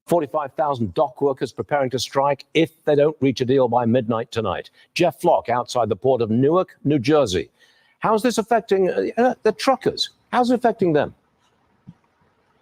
45,000 dock workers preparing to strike if they don't reach a deal by midnight tonight. Jeff Flock outside the port of Newark, New Jersey. How's this affecting the truckers? How's it affecting them?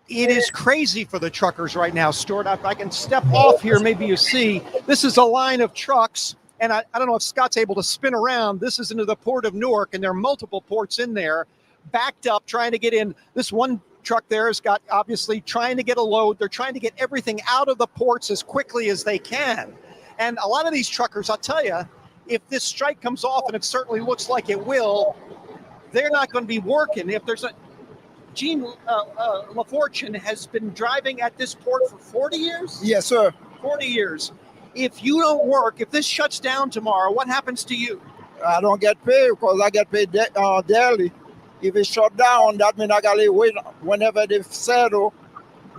It is crazy for the truckers right now, Stuart. If I can step off here, maybe you see, this is a line of trucks, and I don't know if Scott's able to spin around. This is into the port of Newark, and there are multiple ports in there, backed up, trying to get in. This one truck there has got, obviously, trying to get a load. They're trying to get everything out of the ports as quickly as they can. And a lot of these truckers, I'll tell you, if this strike comes off, and it certainly looks like it will, they're not going to be working. If there's a Gene LaFortune has been driving at this port for 40 years? Yes, sir. 40 years. If you don't work, if this shuts down tomorrow, what happens to you? I don't get paid because I get paid daily. If it's shut down, that means I got to wait whenever they settle.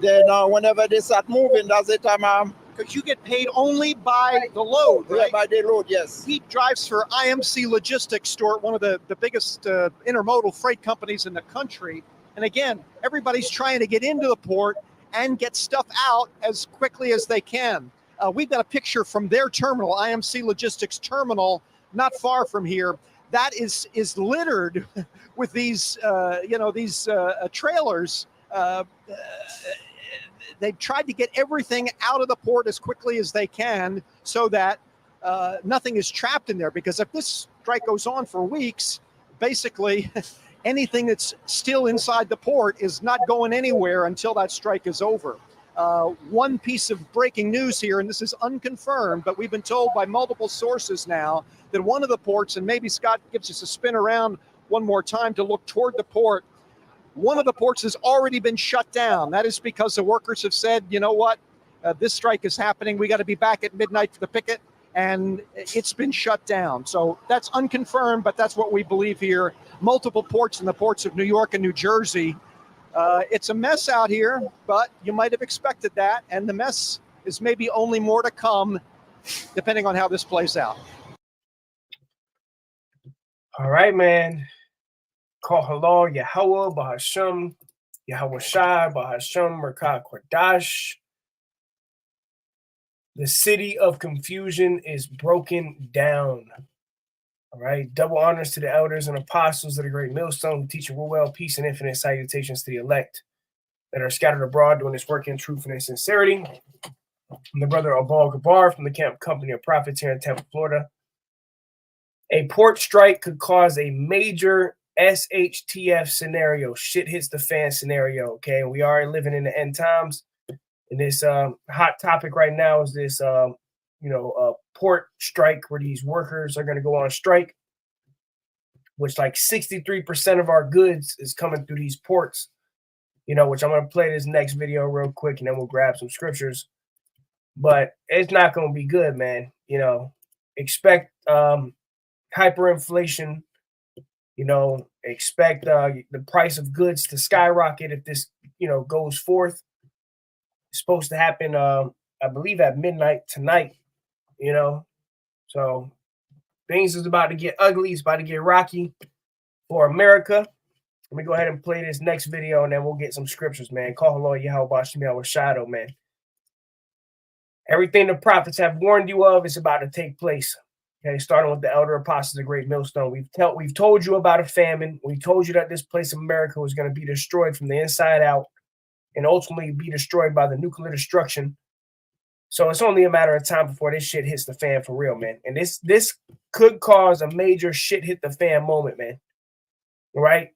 Then whenever they start moving, that's the time I'm... Because you get paid only by the load, right? Yeah, by the load, yes. He drives for IMC Logistics, Stuart, one of the biggest intermodal freight companies in the country. And again, everybody's trying to get into the port and get stuff out as quickly as they can. We've got a picture from their terminal, IMC Logistics terminal, not far from here. That is littered with these, trailers. They've tried to get everything out of the port as quickly as they can so that nothing is trapped in there. Because if this strike goes on for weeks, basically anything that's still inside the port is not going anywhere until that strike is over. One piece of breaking news here, and this is unconfirmed, but we've been told by multiple sources now that one of the ports, and maybe Scott gives us a spin around one more time to look toward the port, one of the ports has already been shut down. That is because the workers have said, you know what, this strike is happening. We got to be back at midnight for the picket, and it's been shut down. So that's unconfirmed, but that's what we believe here. Multiple ports in the ports of New York and New Jersey. It's a mess out here, but you might have expected that. And the mess is maybe only more to come, depending on how this plays out. All right, man. Call halal Yahweh Bahasham Yahweh Shai Bahasham Merkah Kodash. The city of confusion is broken down. All right. Double honors to the elders and apostles of the great millstone who teach well, peace, and infinite salutations to the elect that are scattered abroad doing this work in truth and in sincerity. I'm the brother Abal Gabar from the Camp Company of Prophets here in Tampa, Florida. A port strike could cause a major SHTF scenario, shit hits the fan scenario. Okay. We are living in the end times. And this hot topic right now is this, port strike where these workers are going to go on strike, which like 63% of our goods is coming through these ports, which I'm going to play this next video real quick and then we'll grab some scriptures. But it's not going to be good, man. Expect hyperinflation, expect the price of goods to skyrocket if this, goes forth. It's supposed to happen, I believe, at midnight tonight. So things is about to get ugly. It's about to get rocky for America. Let me go ahead and play this next video and then we'll get some scriptures, man. Call hello, Yahweh Bashim Yahweh Shadow, man. Everything the prophets have warned you of is about to take place. Okay, starting with the elder apostles of Great Millstone. We've told you about a famine. We told you that this place of America was going to be destroyed from the inside out and ultimately be destroyed by the nuclear destruction. So it's only a matter of time before this shit hits the fan for real, man. And this could cause a major shit hit the fan moment, man. Right?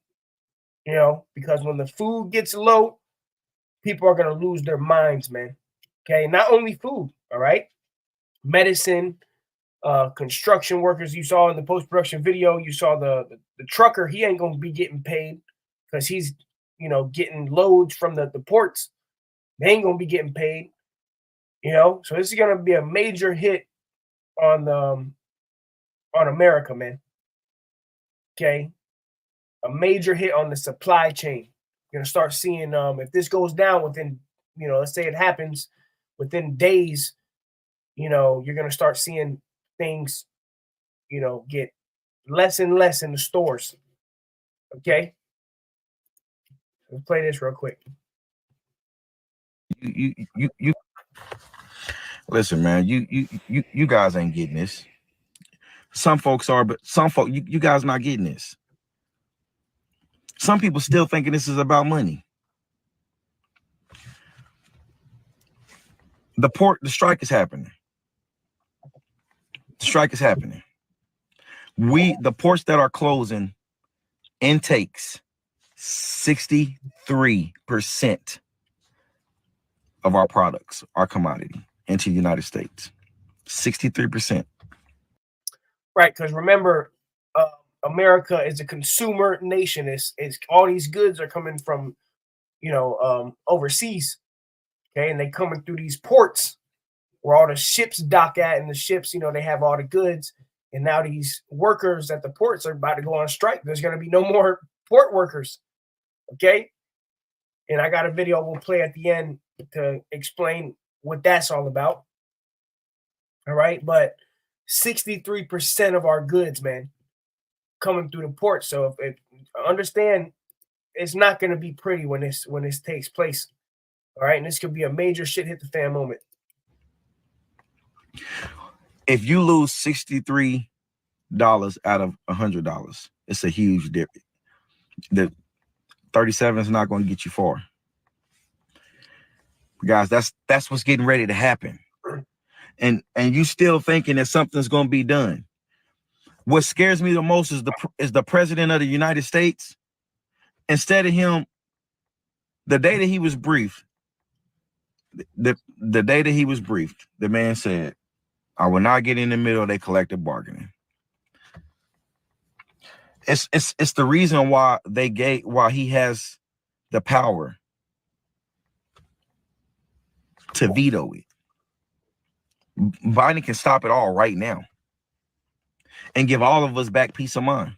Because when the food gets low, people are going to lose their minds, man. Okay? Not only food, all right? Medicine, construction workers. You saw in the post-production video, you saw the trucker. He ain't going to be getting paid because he's, getting loads from the ports. They ain't going to be getting paid. So this is going to be a major hit on America, man. Okay. A major hit on the supply chain. You're going to start seeing, if this goes down within, let's say it happens within days, you're going to start seeing things, get less and less in the stores. Okay. Let's play this real quick. You Listen, man, you guys ain't getting this. Some folks are, but some folk, you guys not getting this. Some people still thinking this is about money. The strike is happening. The strike is happening. The ports that are closing intakes 63% of our products, our commodity, into the United States. 63%. Right, because remember, America is a consumer nation. It's all these goods are coming from, overseas. Okay, and they coming through these ports where all the ships dock at, and the ships, they have all the goods. And now these workers at the ports are about to go on strike. There's going to be no more port workers. Okay, and I got a video we'll play at the end to explain what that's all about. All right, but 63% of our goods, man, coming through the port. So if understand, it's not going to be pretty when this takes place. All right, and this could be a major shit hit the fan moment. If you lose $63 out of $100, it's a huge difference. The 37 is not going to get you far, guys. That's what's getting ready to happen, and you still thinking that something's going to be done. What scares me the most is the president of the United States. Instead of him, the day that he was briefed, the day that he was briefed, the man said, "I will not get in the middle of their collective bargaining." It's the reason why he has the power to veto it. Biden can stop it all right now and give all of us back peace of mind.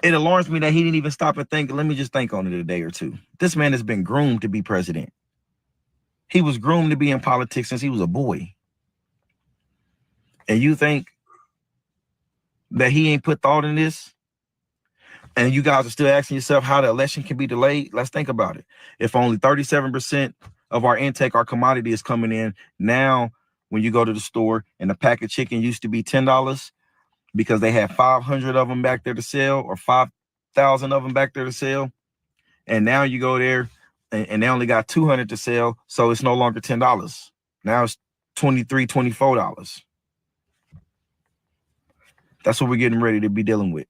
It alarms me that he didn't even stop and think, let me just think on it a day or two. This man has been groomed to be president. He was groomed to be in politics since he was a boy. And you think that he ain't put thought in this? And you guys are still asking yourself how the election can be delayed? Let's think about it. If only 37% of our intake, our commodity is coming in now, when you go to the store and the pack of chicken used to be $10 because they had 500 of them back there to sell, or 5,000 of them back there to sell. And now you go there and they only got 200 to sell. So it's no longer $10. Now it's $23, $24. That's what we're getting ready to be dealing with.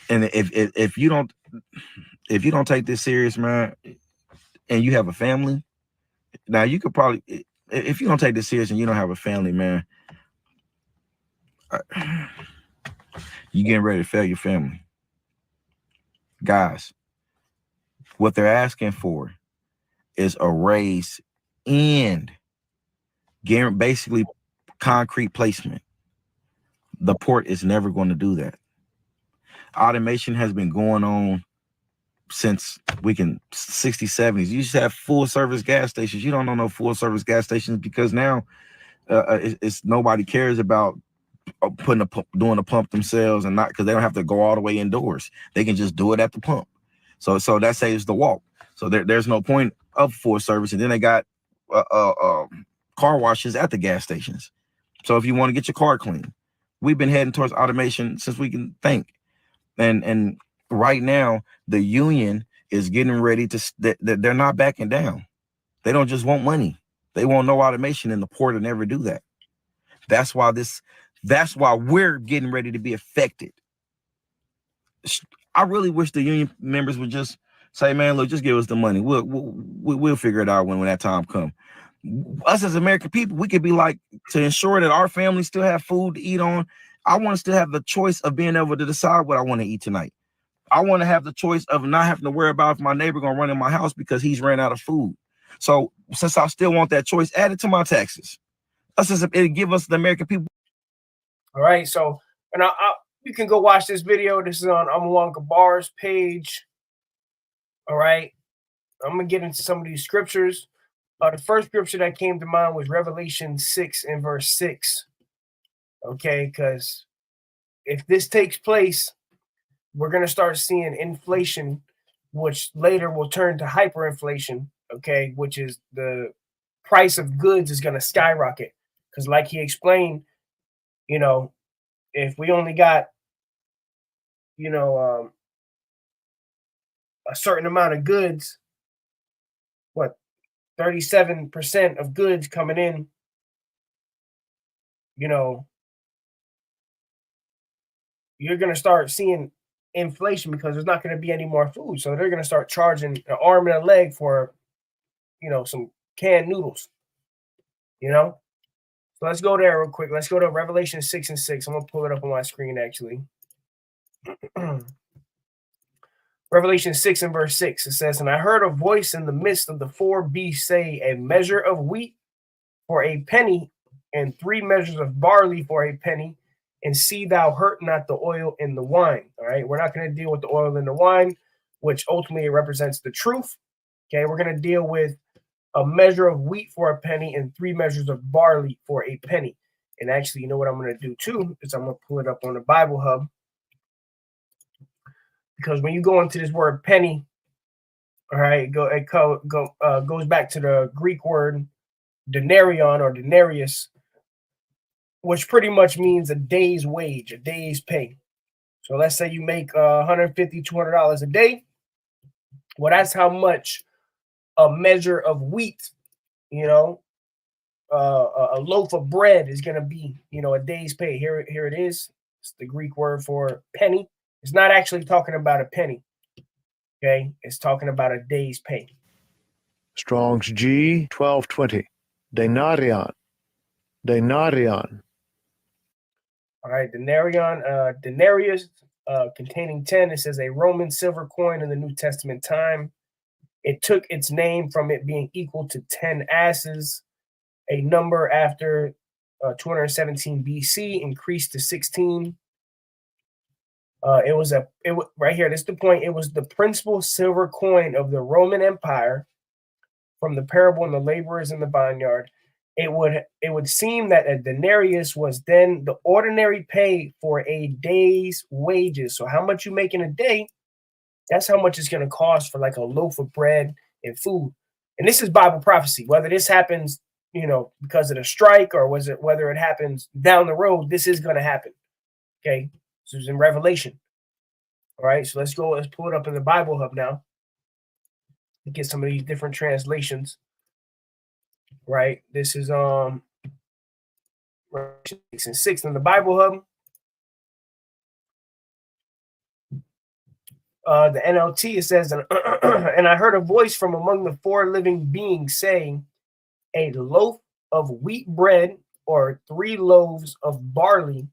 And if you don't take this serious, man, and you have a family, now you could probably, if you don't take this serious and you don't have a family, man, you getting ready to fail your family. Guys, what they're asking for is a raise and basically concrete placement. The port is never going to do that. Automation has been going on since 60s, 70s. You used to have full service gas stations. You don't know no full service gas stations because now it's nobody cares about doing the pump themselves, and not because they don't have to go all the way indoors. They can just do it at the pump. So that saves the walk. So there's no point of full service. And then they got car washes at the gas stations. So if you want to get your car clean, we've been heading towards automation since we can think. And right now, the union is getting ready to, they're not backing down. They don't just want money. They want no automation in the port to never do that. That's why we're getting ready to be affected. I really wish the union members would just say, man, look, just give us the money. We'll figure it out when that time comes. Us as American people, we could be like, to ensure that our families still have food to eat on. I want us to have the choice of being able to decide what I want to eat tonight. I want to have the choice of not having to worry about if my neighbor gonna run in my house because he's ran out of food. So since I still want that choice, add it to my taxes. It'll give us, the American people. All right, so and you can go watch this video. This is on Amawang Gabar's page. All right, I'm gonna get into some of these scriptures. The first scripture that came to mind was Revelation 6 and verse 6. Okay, because if this takes place, we're going to start seeing inflation, which later will turn to hyperinflation. okay, which is the price of goods is going to skyrocket. Because like he explained, you know, if we only got, you know, a certain amount of goods, what, 37% of goods coming in, you know, you're going to start seeing inflation because there's not going to be any more food. So they're going to start charging an arm and a leg for, you know, some canned noodles, you know? So let's go there real quick. Let's go to Revelation 6:6. I'm going to pull it up on my screen, actually. Revelation 6 and verse 6, it says, "And I heard a voice in the midst of the four beasts say, a measure of wheat for a penny, and 3 measures of barley for a penny, and see thou hurt not the oil in the wine." All right, we're not going to deal with the oil in the wine, which ultimately represents the truth. Okay, we're going to deal with a measure of wheat for a penny and 3 measures of barley for a penny. And actually, you know what I'm going to do too is I'm going to pull it up on the Bible Hub. Because when you go into this word penny, all right, goes back to the Greek word denarion or denarius, which pretty much means a day's wage, a day's pay. So let's say you make $150, $200 a day. Well, that's how much a measure of wheat, you know, a loaf of bread is going to be, you know, a day's pay. Here it is. It's the Greek word for penny. It's not actually talking about a penny. Okay, it's talking about a day's pay. Strong's G 1220. Denarion. Denarion. All right, denarion, denarius, containing 10. It says a Roman silver coin in the New Testament time. It took its name from it being equal to 10 asses, a number after 217 BC, increased to 16. Right here, this is the point. It was the principal silver coin of the Roman Empire. From the parable and the laborers in the vineyard, it would seem that a denarius was then the ordinary pay for a day's wages. So how much you make in a day, that's how much it's going to cost for like a loaf of bread and food. And this is Bible prophecy. Whether this happens, you know, because of the strike or whether it happens down the road, this is going to happen. Okay, this is in Revelation. All right, so let's pull it up in the Bible Hub now. Get some of these different translations. Right, this is 6 and 6 in the Bible Hub. The NLT, it says, "And I heard a voice from among the 4 living beings saying, a loaf of wheat bread or 3 loaves of barley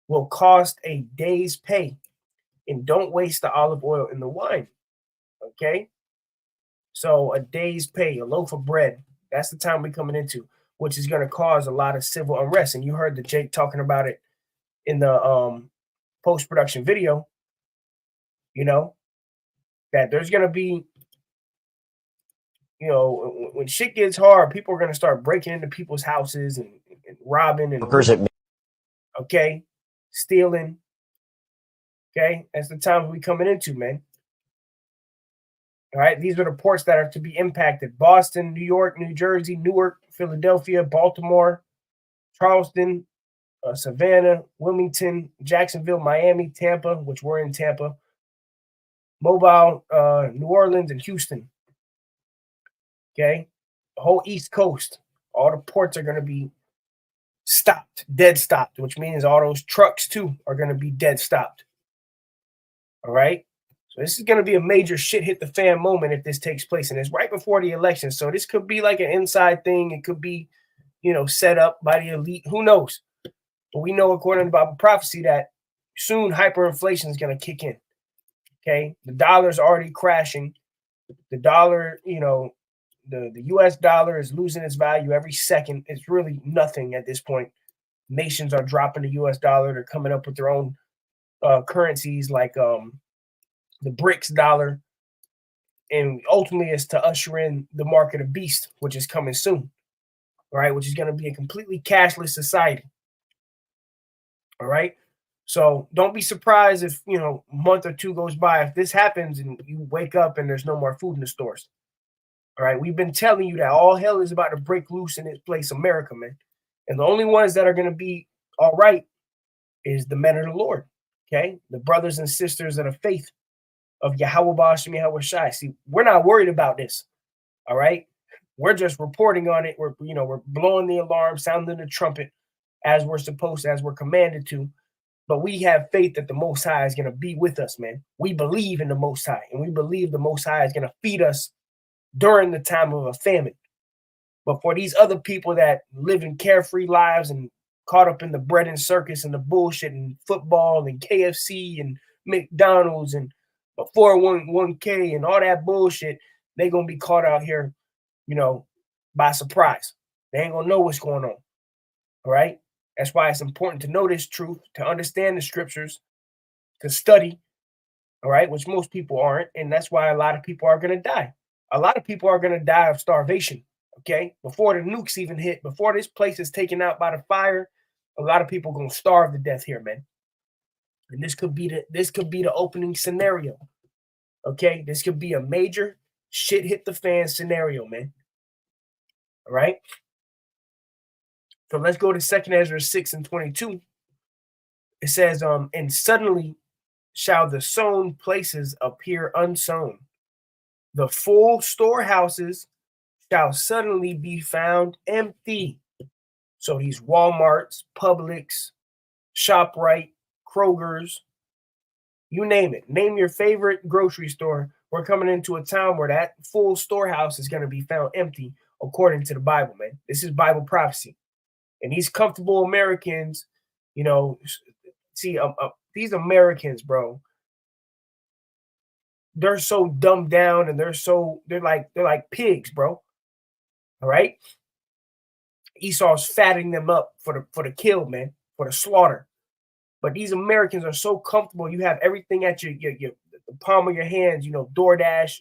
will cost a day's pay, and don't waste the olive oil in the wine." Okay, so a day's pay, a loaf of bread. That's the time we're coming into, which is going to cause a lot of civil unrest. And you heard the Jake talking about it in the post-production video, you know, that there's going to be, you know, when shit gets hard, people are going to start breaking into people's houses and robbing and, okay, stealing. Okay, that's the times we coming into, man. All right, these are the ports that are to be impacted: Boston, New York, New Jersey, Newark, Philadelphia, Baltimore, Charleston, Savannah, Wilmington, Jacksonville, Miami, Tampa, which we're in Tampa, Mobile, New Orleans, and Houston. Okay, the whole East Coast, all the ports are going to be stopped, dead stopped, which means all those trucks too are going to be dead stopped. All right. So this is going to be a major shit hit the fan moment if this takes place. And it's right before the election. So this could be like an inside thing. It could be, you know, set up by the elite. Who knows? But we know, according to Bible prophecy, that soon hyperinflation is going to kick in. Okay. The dollar's already crashing. The dollar, you know, the US dollar is losing its value every second. It's really nothing at this point. Nations are dropping the US dollar. They're coming up with their own currencies like the BRICS dollar, and ultimately it's to usher in the market of beast, which is coming soon, all right, which is going to be a completely cashless society. All right, so don't be surprised if, you know, a month or two goes by, if this happens and you wake up and there's no more food in the stores. All right. We've been telling you that all hell is about to break loose in this place, America, man. And the only ones that are going to be all right is the men of the Lord. Okay. The brothers and sisters of the faith of Yahweh Bashim Yahweh Shai. See, we're not worried about this. All right. We're just reporting on it. We're blowing the alarm, sounding the trumpet as we're supposed to, as we're commanded to. But we have faith that the Most High is going to be with us, man. We believe in the Most High, and we believe the Most High is going to feed us during the time of a famine. But for these other people that live in carefree lives and caught up in the bread and circus and the bullshit and football and KFC and McDonald's and 401k and all that bullshit, they're going to be caught out here, by surprise. They ain't going to know what's going on. All right. That's why it's important to know this truth, to understand the scriptures, to study, all right, which most people aren't. And that's why a lot of people are going to die. A lot of people are going to die of starvation, okay? Before the nukes even hit, before this place is taken out by the fire, a lot of people are going to starve to death here, man. And this could be the opening scenario, okay? This could be a major shit hit the fan scenario, man. All right? So let's go to 2 Ezra 6:22. It says, and suddenly shall the sown places appear unsown. The full storehouses shall suddenly be found empty. So these Walmarts, Publix, ShopRite, Kroger's, you name it. Name your favorite grocery store. We're coming into a time where that full storehouse is going to be found empty, according to the Bible, man. This is Bible prophecy. And these comfortable Americans, see, these Americans, bro, they're so dumbed down and they're like pigs, bro. All right. Esau's fattening them up for the kill, man, for the slaughter. But these Americans are so comfortable. You have everything at the palm of your hands. DoorDash.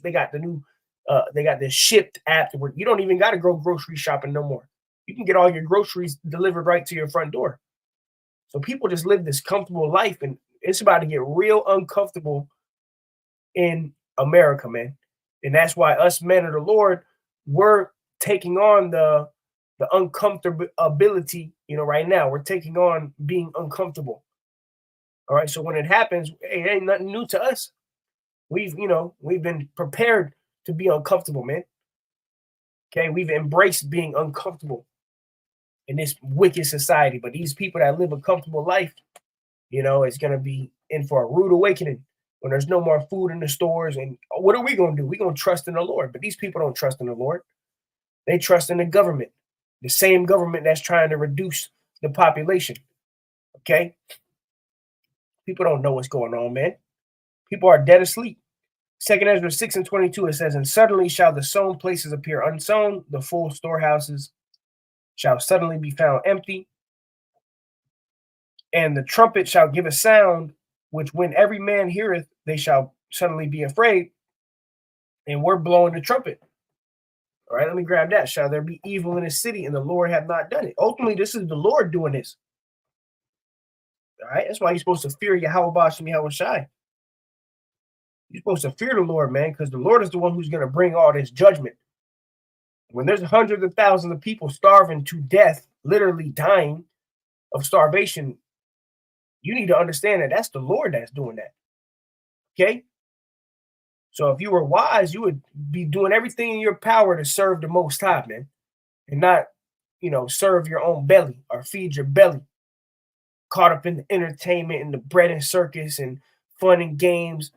They got the new, they got this Shipped app where you don't even got to go grocery shopping no more. You can get all your groceries delivered right to your front door. So people just live this comfortable life, and it's about to get real uncomfortable in America, man. And that's why us men of the Lord, we're taking on the uncomfortability, right now. We're taking on being uncomfortable. All right. So when it happens, it ain't nothing new to us. We've been prepared to be uncomfortable, man. Okay. We've embraced being uncomfortable in this wicked society. But these people that live a comfortable life, it's going to be in for a rude awakening when there's no more food in the stores. And what are we going to do? We're going to trust in the Lord. But these people don't trust in the Lord. They trust in the government, the same government that's trying to reduce the population. Okay? People don't know what's going on, man. People are dead asleep. 2 Ezra 6:22, it says, and suddenly shall the sown places appear unsown, the full storehouses shall suddenly be found empty, and the trumpet shall give a sound, which when every man heareth, they shall suddenly be afraid. And we're blowing the trumpet. All right, let me grab that. Shall there be evil in the city, and the Lord have not done it? Ultimately, this is the Lord doing this. All right, that's why you're supposed to fear Yahweh Bashim Yahweh Shai. You're supposed to fear the Lord, man, because the Lord is the one who's going to bring all this judgment. When there's hundreds of thousands of people starving to death, literally dying of starvation, you need to understand that that's the Lord that's doing that. Okay? So if you were wise, you would be doing everything in your power to serve the Most High, man, and not, serve your own belly or feed your belly. Caught up in the entertainment and the bread and circus and fun and games.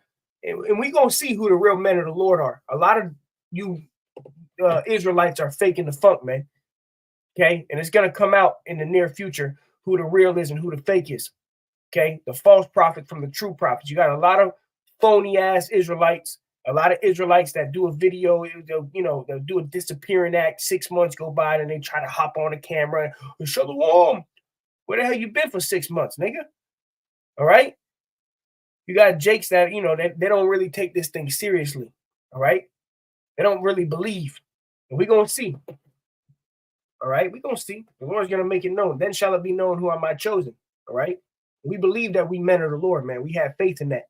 And we're going to see who the real men of the Lord are. A lot of you Israelites are faking the funk, man. Okay? And it's going to come out in the near future who the real is and who the fake is. Okay? The false prophet from the true prophets. You got a lot of phony ass Israelites, a lot of Israelites that do a video, they'll do a disappearing act. 6 months go by and they try to hop on the camera and shalom. Where the hell you been for 6 months, nigga? All right? You got Jakes that, they don't really take this thing seriously. All right? They don't really believe. And we're going to see. All right? We're going to see. The Lord's going to make it known. Then shall it be known who are my chosen. All right? We believe that we men of the Lord, man. We have faith in that.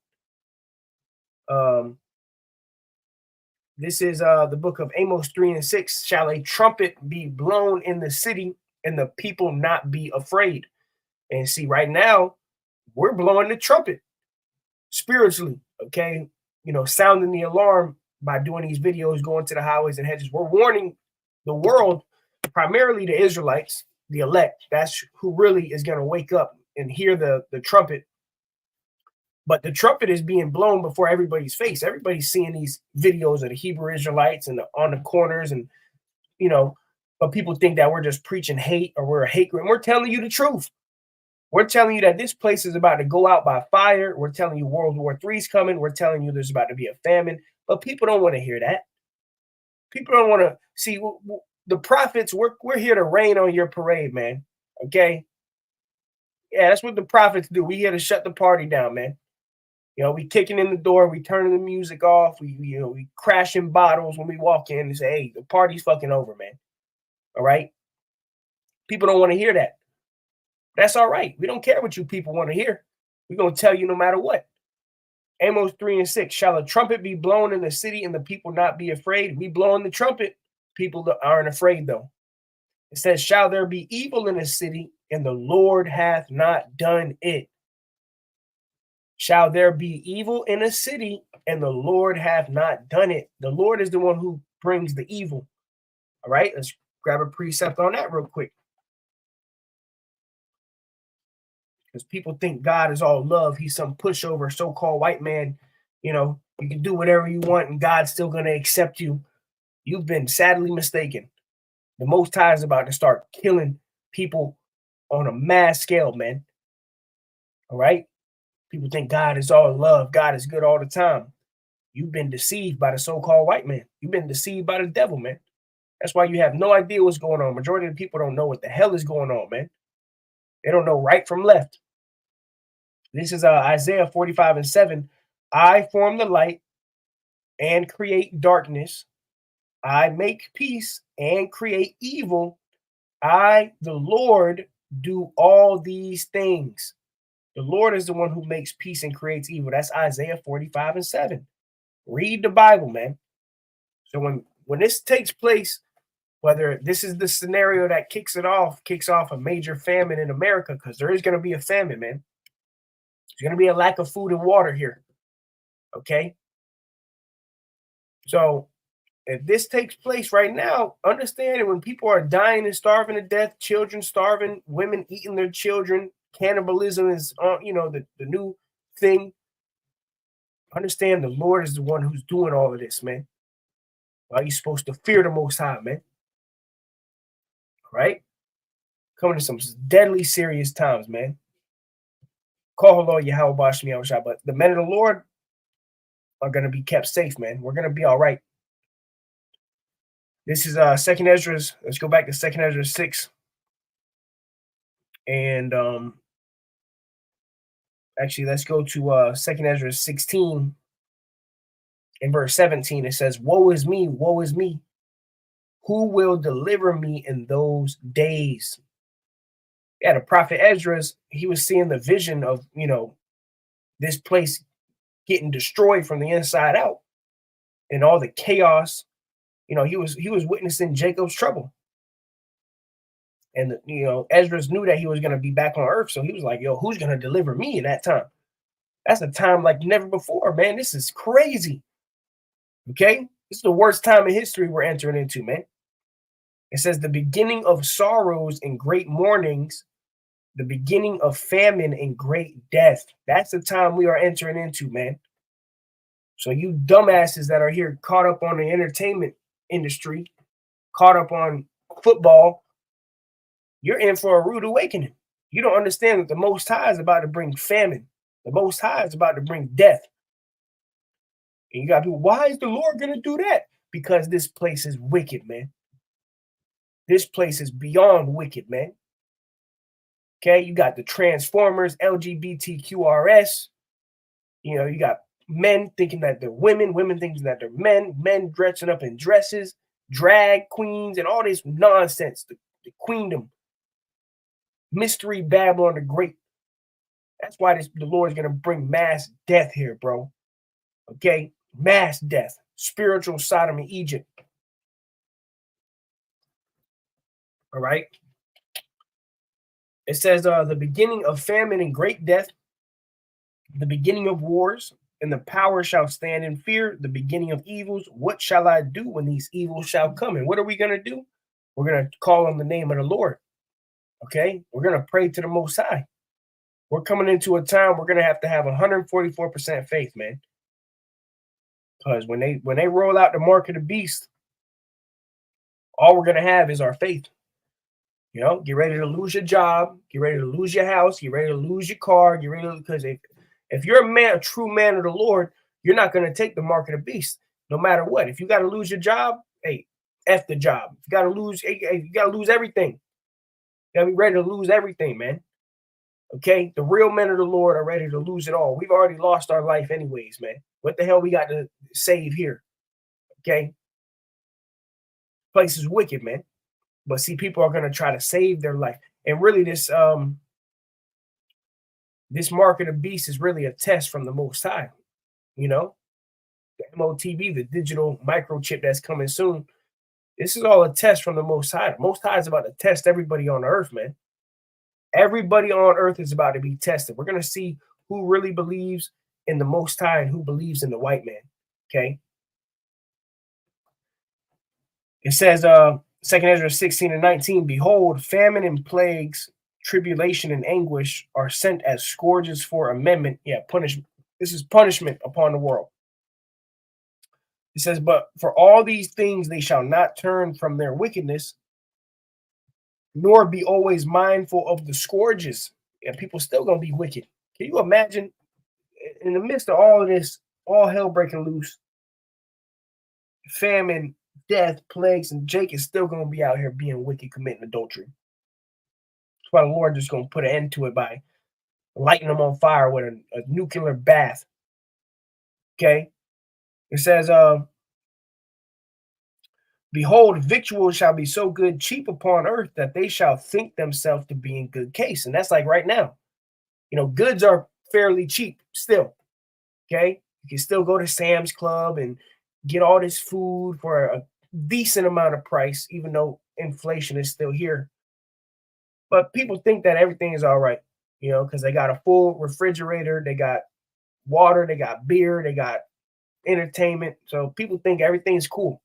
This is the book of Amos 3 and 6. Shall a trumpet be blown in the city and the people not be afraid? And see, right now, we're blowing the trumpet spiritually, okay? You know, sounding the alarm by doing these videos, going to the highways and hedges. We're warning the world, primarily the Israelites, the elect. That's who really is going to wake up and hear the trumpet. But the trumpet is being blown before everybody's face. Everybody's seeing these videos of the Hebrew Israelites and on the corners, and you know, but people think that we're just preaching hate or we're a hate group. And we're telling you the truth. We're telling you that this place is about to go out by fire. We're telling you World War III is coming. We're telling you there's about to be a famine. But people don't want to hear that. People don't want to see the prophets. We're here to rain on your parade, man. Okay? Yeah, that's what the prophets do. We here to shut the party down, man. You know, we kicking in the door, we turning the music off, we crashing bottles when we walk in and say, hey, the party's fucking over, man. All right? People don't want to hear that. That's all right. We don't care what you people want to hear. We're going to tell you no matter what. Amos 3 and 6. Shall a trumpet be blown in the city and the people not be afraid? We blowing the trumpet. People aren't afraid, though. It says, shall there be evil in the city and the Lord hath not done it? Shall there be evil in a city and the Lord hath not done it? The Lord is the one who brings the evil. All right, let's grab a precept on that real quick. Because people think God is all love. He's some pushover, so-called white man. You know, you can do whatever you want and God's still going to accept you. You've been sadly mistaken. The Most High is about to start killing people on a mass scale, man. All right? People think God is all love. God is good all the time. You've been deceived by the so-called white man. You've been deceived by the devil, man. That's why you have no idea what's going on. Majority of the people don't know what the hell is going on, man. They don't know right from left. This is Isaiah 45 and 7. I form the light and create darkness. I make peace and create evil. I, the Lord, do all these things. The Lord is the one who makes peace and creates evil. That's Isaiah 45 and 7. Read the Bible, man. So when this takes place, whether this is the scenario that kicks off a major famine in America, because there is going to be a famine, man. There's going to be a lack of food and water here. Okay? So if this takes place right now, understand that when people are dying and starving to death, children starving, women eating their children, cannibalism is, the new thing. Understand the Lord is the one who's doing all of this, man. Well, you're supposed to fear the Most High, man. Right? Coming to some deadly serious times, man. Call Lord Yahweh Bashmi Awashah, but the men of the Lord are going to be kept safe, man. We're going to be all right. This is 2nd Ezra. Let's go back to 2nd Ezra 6. And actually, let's go to 2nd Ezra 16 in verse 17. It says, woe is me, woe is me. Who will deliver me in those days? Yeah, the prophet Ezra, he was seeing the vision of, this place getting destroyed from the inside out and all the chaos. He was witnessing Jacob's trouble. And, Ezra knew that he was going to be back on earth. So he was like, yo, who's going to deliver me in that time? That's a time like never before, man. This is crazy. Okay? This is the worst time in history we're entering into, man. It says the beginning of sorrows and great mournings, the beginning of famine and great death. That's the time we are entering into, man. So you dumbasses that are here caught up on the entertainment industry, caught up on football, you're in for a rude awakening. You don't understand that the Most High is about to bring famine. The Most High is about to bring death. And you got people, why is the Lord going to do that? Because this place is wicked, man. This place is beyond wicked, man. Okay, you got the Transformers, LGBTQRS. You got men thinking that they're women, women thinking that they're men dressing up in dresses, drag queens, and all this nonsense. The queendom, mystery Babylon the Great. That's why the Lord is going to bring mass death here, bro. Okay, mass death. spiritual Sodom and Egypt. All right. It says the beginning of famine and great death, the beginning of wars, and the power shall stand in fear, the beginning of evils. What shall I do when these evils shall come? And what are we going to do? We're going to call on the name of the Lord. Okay. We're going to pray to the Most High. We're coming into a time we're going to have 144% faith, man. Because when they roll out the mark of the beast, all we're going to have is our faith. You know, get ready to lose your job, get ready to lose your house, get ready to lose your car, get ready to, because if you're a true man of the Lord, you're not going to take the mark of the beast, no matter what. If you got to lose your job, hey, F the job. If you got to lose, hey, you got to lose everything. You got to be ready to lose everything, man. Okay, the real men of the Lord are ready to lose it all. We've already lost our life anyways, man. What the hell we got to save here? Okay, place is wicked, man. But see, people are going to try to save their life. And really this mark of the beast is really a test from the Most High. You know, the MOTB, the digital microchip that's coming soon. This is all a test from the Most High. The Most High is about to test everybody on earth, man. Everybody on earth is about to be tested. We're going to see who really believes in the Most High and who believes in the white man. Okay. It says, 2nd Ezra 16:19, behold, famine and plagues, tribulation and anguish are sent as scourges for amendment. Yeah, punishment. This is punishment upon the world. It says, but for all these things they shall not turn from their wickedness, nor be always mindful of the scourges. Yeah, people still gonna be wicked. Can you imagine in the midst of all of this, all hell breaking loose, famine, death, plagues, and Jake is still going to be out here being wicked, committing adultery. That's why the Lord just going to put an end to it by lighting them on fire with a nuclear bath. Okay. It says, behold, victuals shall be so good, cheap upon earth, that they shall think themselves to be in good case. And that's like right now. You know, goods are fairly cheap still. Okay. You can still go to Sam's Club and get all this food for a decent amount of price, even though inflation is still here. But people think that everything is all right, you know, because they got a full refrigerator, they got water, they got beer, they got entertainment. So people think everything's cool.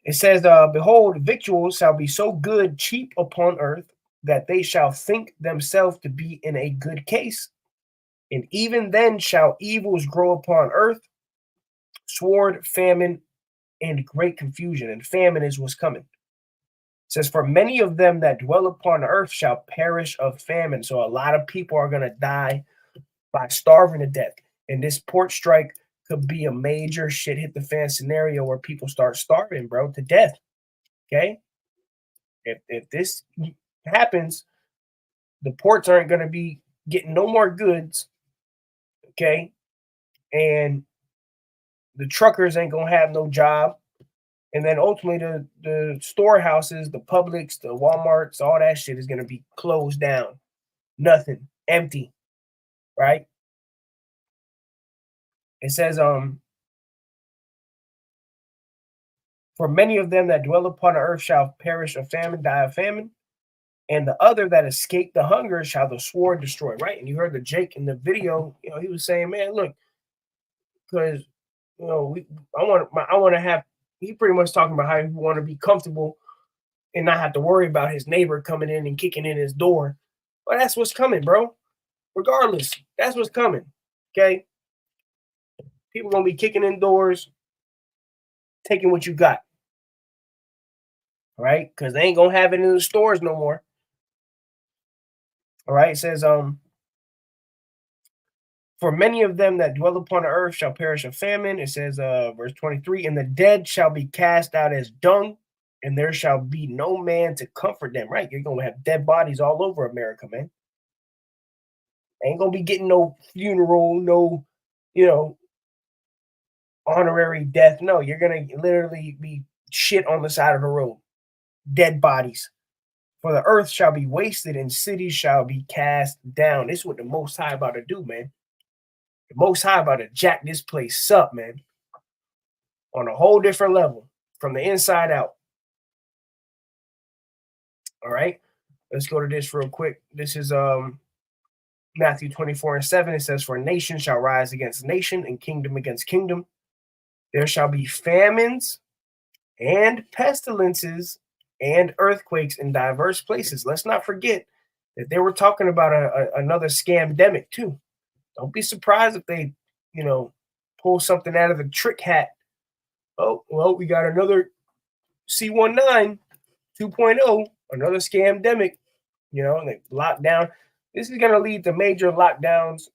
It says, behold, victuals shall be so good, cheap upon earth, that they shall think themselves to be in a good case. And even then shall evils grow upon earth, sword, famine, and great confusion. And famine is what's coming. It says, for many of them that dwell upon the earth shall perish of famine. So a lot of people are going to die by starving to death. And this port strike could be a major shit hit the fan scenario where people start starving, bro, to death. Okay. If this happens, the ports aren't going to be getting no more goods. Okay. And the truckers ain't going to have no job. And then ultimately the storehouses, the Publix, the Walmarts, all that shit is going to be closed down. Nothing. Empty. Right? It says, for many of them that dwell upon the earth shall perish of famine, die of famine. And the other that escape the hunger shall the sword destroy. Right? And you heard the Jake in the video, you know, he was saying, man, look, because, you know, I want to have, he pretty much talking about how he want to be comfortable and not have to worry about his neighbor coming in and kicking in his door. But that's what's coming, bro. Regardless, that's what's coming. Okay. People gonna be kicking in doors, taking what you got. All right, because they ain't gonna have it in the stores no more. All right, it says, for many of them that dwell upon the earth shall perish of famine. It says, verse 23, and the dead shall be cast out as dung, and there shall be no man to comfort them. Right, you're gonna have dead bodies all over America, man. Ain't gonna be getting no funeral, no, you know, honorary death. No, you're gonna literally be shit on the side of the road. Dead bodies. For the earth shall be wasted and cities shall be cast down. This is what the Most High about to do, man. The Most High about to jack this place up, man, on a whole different level from the inside out. All right, let's go to this real quick. This is Matthew 24:7. It says, "For nation shall rise against nation, and kingdom against kingdom. There shall be famines and pestilences and earthquakes in diverse places." Let's not forget that they were talking about another scamdemic too. Don't be surprised if they, pull something out of the trick hat. Oh, well, we got another C19 2.0, another scamdemic, like lockdown. This is going to lead to major lockdowns,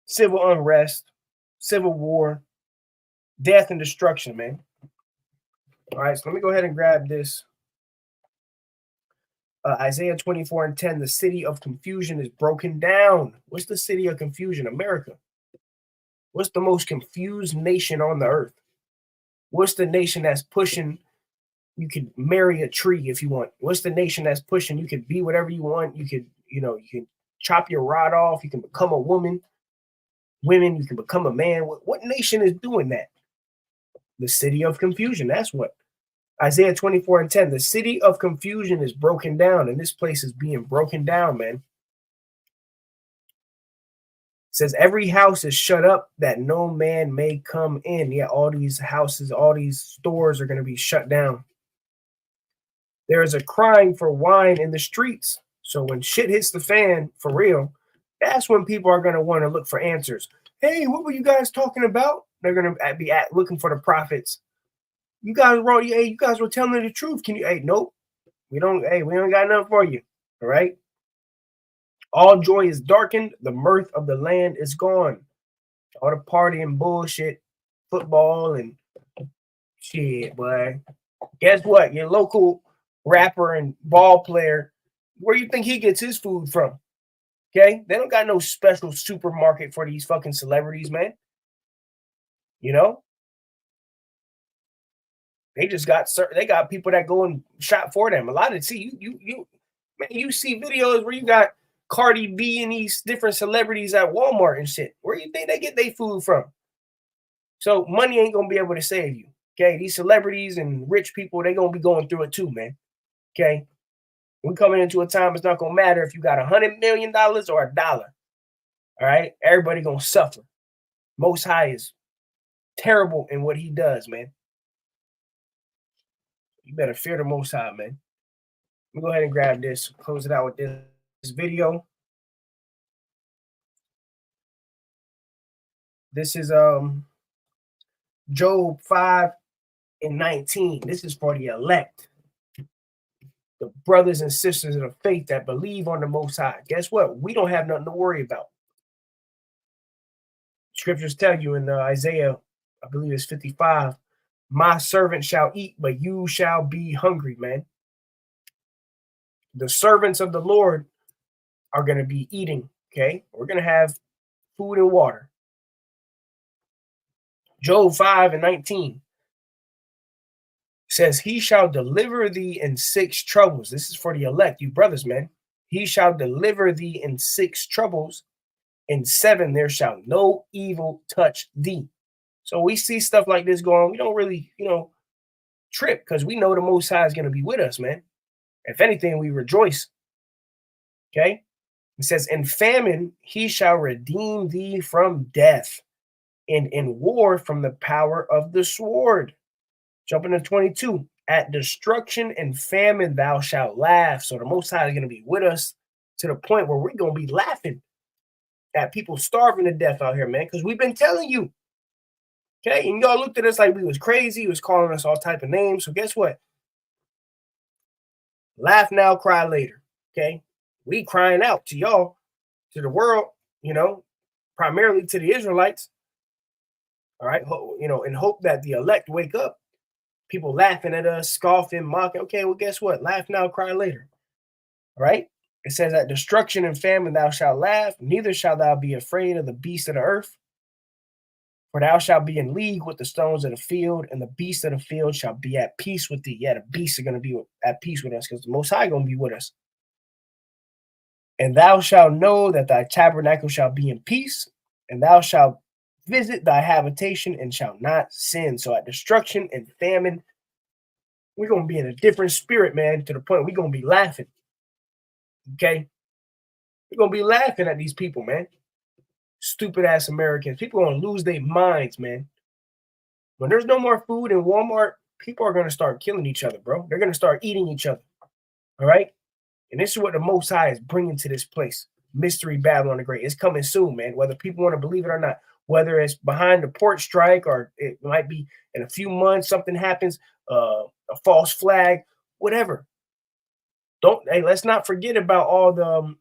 civil unrest, civil war, death and destruction, man. All right, so let me go ahead and grab this. Isaiah 24:10, the city of confusion is broken down. What's the city of confusion? America. What's the most confused nation on the earth? What's the nation that's pushing you could marry a tree if you want? What's the nation that's pushing you could be whatever you want? You could, you can chop your rod off. You can become a woman. Women, you can become a man. What nation is doing that? The city of confusion. That's what. Isaiah 24:10, the city of confusion is broken down, and this place is being broken down, man. It says every house is shut up that no man may come in. Yeah, all these houses, all these stores are going to be shut down. There is a crying for wine in the streets. So when shit hits the fan, for real, that's when people are going to want to look for answers. Hey, what were you guys talking about? They're going to be looking for the prophets. You guys wrong. Hey, you guys were telling the truth. Can you? Hey, nope. We don't got nothing for you. All right. All joy is darkened. The mirth of the land is gone. All the party and bullshit, football and shit, boy. Guess what? Your local rapper and ball player, where you think he gets his food from? Okay, they don't got no special supermarket for these fucking celebrities, man. They just got people that go and shop for them. A lot of you see videos where you got Cardi B and these different celebrities at Walmart and shit. Where do you think they get their food from? So money ain't gonna be able to save you. Okay, these celebrities and rich people, they gonna be going through it too, man. Okay, we're coming into a time it's not gonna matter if you got $100 million or $1. All right, everybody gonna suffer. Most High is terrible in what he does, man. You better fear the Most High, man. Let me go ahead and grab this, close it out with this video. This is Job 5:19. This is for the elect, the brothers and sisters of the faith that believe on the Most High. Guess what? We don't have nothing to worry about. Scriptures tell you in Isaiah, I believe it's 55, my servant shall eat, but you shall be hungry, man. The servants of the Lord are going to be eating, okay? We're going to have food and water. Job 5:19 says, he shall deliver thee in 6 troubles. This is for the elect, you brothers, man. He shall deliver thee in 6 troubles. In 7 there shall no evil touch thee. So we see stuff like this going on. We don't really, trip because we know the Most High is going to be with us, man. If anything, we rejoice. Okay? It says, in famine he shall redeem thee from death, and in war from the power of the sword. Jumping to 22. At destruction and famine thou shalt laugh. So the Most High is going to be with us to the point where we're going to be laughing at people starving to death out here, man, because we've been telling you. Okay, and y'all looked at us like we was crazy. He was calling us all type of names. So guess what? Laugh now, cry later. Okay, we crying out to y'all, to the world, primarily to the Israelites. All right, and hope that the elect wake up. People laughing at us, scoffing, mocking. Okay, well, guess what? Laugh now, cry later. All right. It says that destruction and famine thou shalt laugh, neither shalt thou be afraid of the beasts of the earth. For thou shalt be in league with the stones of the field, and the beasts of the field shall be at peace with thee. Yeah, the beasts are going to be at peace with us because the Most High going to be with us. And thou shalt know that thy tabernacle shall be in peace, and thou shalt visit thy habitation and shalt not sin. So at destruction and famine, we're going to be in a different spirit, man, to the point we're going to be laughing. Okay? We're going to be laughing at these people, man. Stupid ass Americans. People are going to lose their minds, man. When there's no more food in Walmart, people are going to start killing each other, bro. They're going to start eating each other. All right? And this is what the Most High is bringing to this place. Mystery Babylon the Great. It's coming soon, man, whether people want to believe it or not. Whether it's behind the port strike or it might be in a few months, something happens, a false flag, whatever. Let's not forget about all the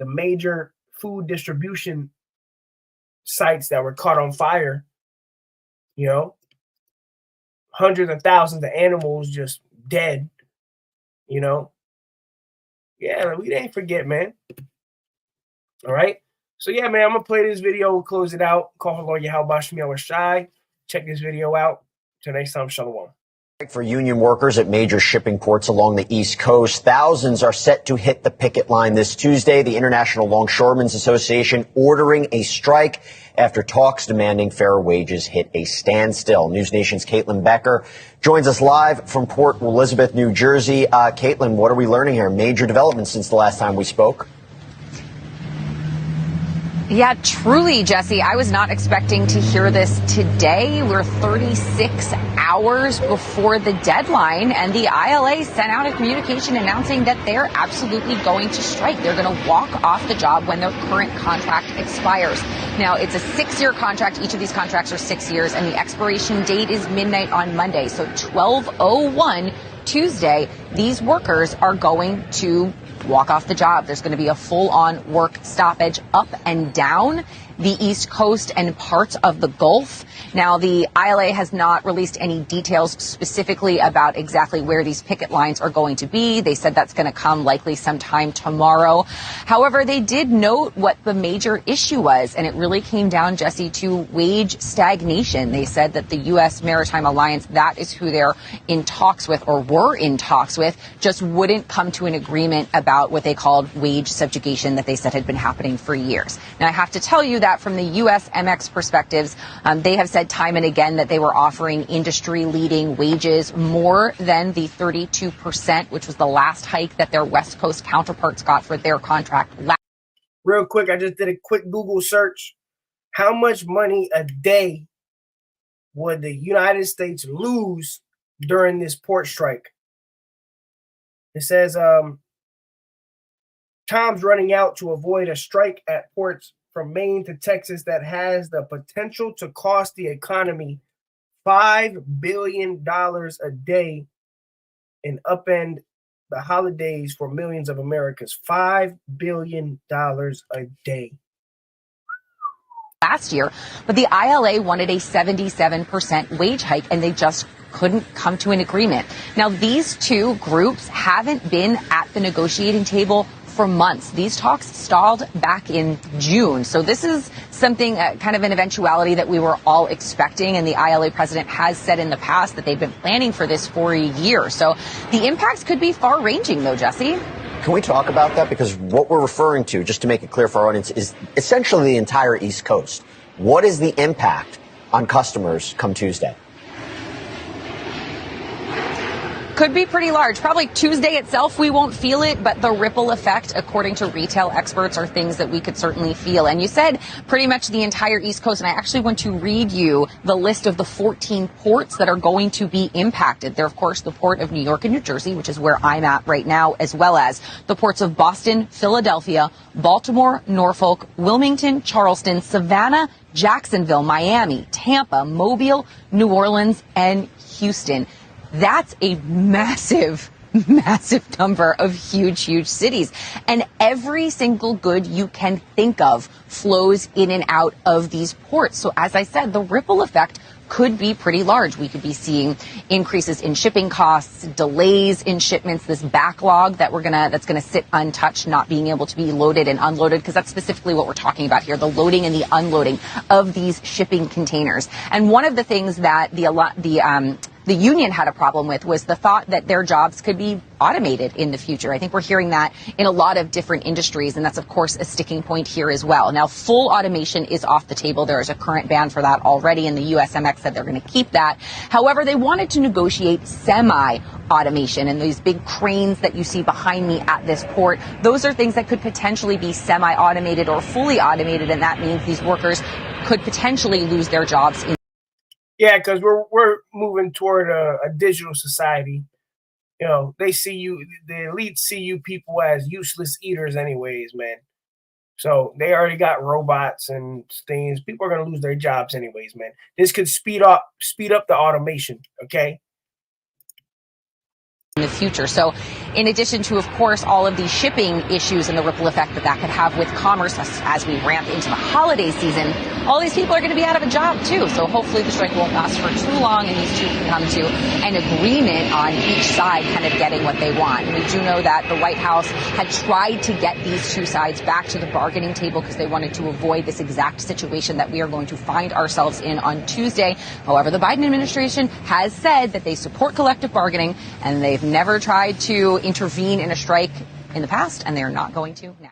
major food distribution sites that were caught on fire. You know, hundreds of thousands of animals just dead. You know, yeah, we didn't forget, man. All right. So yeah, man, I'm gonna play this video. We'll close it out. Call Lord Yahweh Shemi was shy. Check this video out. Till next time, shalom. For union workers at major shipping ports along the East Coast, thousands are set to hit the picket line this Tuesday. The International Longshoremen's Association ordering a strike after talks demanding fairer wages hit a standstill. News Nation's Caitlin Becker joins us live from Port Elizabeth, New Jersey. Caitlin, what are we learning here? Major developments since the last time we spoke. Yeah, truly, Jesse. I was not expecting to hear this today. We're 36 hours before the deadline, and the ILA sent out a communication announcing that they're absolutely going to strike. They're going to walk off the job when their current contract expires. Now, it's a 6-year contract. Each of these contracts are 6 years, and the expiration date is midnight on Monday. So 12:01 Tuesday, these workers are going to walk off the job. There's going to be a full-on work stoppage up and down the East Coast and parts of the Gulf. Now, the ILA has not released any details specifically about exactly where these picket lines are going to be. They said that's going to come likely sometime tomorrow. However, they did note what the major issue was, and it really came down, Jesse, to wage stagnation. They said that the U.S. Maritime Alliance, that is who they're in talks with or were in talks with, just wouldn't come to an agreement about what they called wage subjugation that they said had been happening for years. Now, I have to tell you that from the U.S. MX perspectives, they have said time and again that they were offering industry-leading wages more than the 32%, which was the last hike that their West Coast counterparts got for their contract. Real quick, I just did a quick Google search. How much money a day would the United States lose during this port strike? It says time's running out to avoid a strike at ports from Maine to Texas that has the potential to cost the economy $5 billion a day and upend the holidays for millions of Americans. $5 billion a day. Last year, but the ILA wanted a 77% wage hike, and they just couldn't come to an agreement. Now, these two groups haven't been at the negotiating table for months. These talks stalled back in June. So this is something, kind of an eventuality that we were all expecting. And the ILA president has said in the past that they've been planning for this for a year. So the impacts could be far ranging, though, Jesse. Can we talk about that? Because what we're referring to, just to make it clear for our audience, is essentially the entire East Coast. What is the impact on customers come Tuesday? Could be pretty large. Probably Tuesday itself, we won't feel it, but the ripple effect, according to retail experts, are things that we could certainly feel. And you said pretty much the entire East Coast, and I actually want to read you the list of the 14 ports that are going to be impacted. They're, of course, the port of New York and New Jersey, which is where I'm at right now, as well as the ports of Boston, Philadelphia, Baltimore, Norfolk, Wilmington, Charleston, Savannah, Jacksonville, Miami, Tampa, Mobile, New Orleans, and Houston. That's a massive, massive number of huge, huge cities. And every single good you can think of flows in and out of these ports. So as I said, the ripple effect could be pretty large. We could be seeing increases in shipping costs, delays in shipments, this backlog that that's gonna sit untouched, not being able to be loaded and unloaded, because that's specifically what we're talking about here, the loading and the unloading of these shipping containers. And one of the things that the the union had a problem with was the thought that their jobs could be automated in the future. I think we're hearing that in a lot of different industries, and that's, of course, a sticking point here as well. Now, full automation is off the table. There is a current ban for that already, and the USMX said they're going to keep that. However, they wanted to negotiate semi-automation, and these big cranes that you see behind me at this port, those are things that could potentially be semi-automated or fully automated, and that means these workers could potentially lose their jobs. Yeah, because we're moving toward a digital society. You know, they see you, the elites see you people as useless eaters anyways, man. So they already got robots and things. People are going to lose their jobs anyways, man. This could speed up the automation, okay? In the future. So in addition to, of course, all of these shipping issues and the ripple effect that could have with commerce as we ramp into the holiday season, all these people are going to be out of a job too. So hopefully the strike won't last for too long and these two can come to an agreement on each side kind of getting what they want. And we do know that the White House had tried to get these two sides back to the bargaining table because they wanted to avoid this exact situation that we are going to find ourselves in on Tuesday. However, the Biden administration has said that they support collective bargaining and they've never tried to intervene in a strike in the past, and they're not going to now.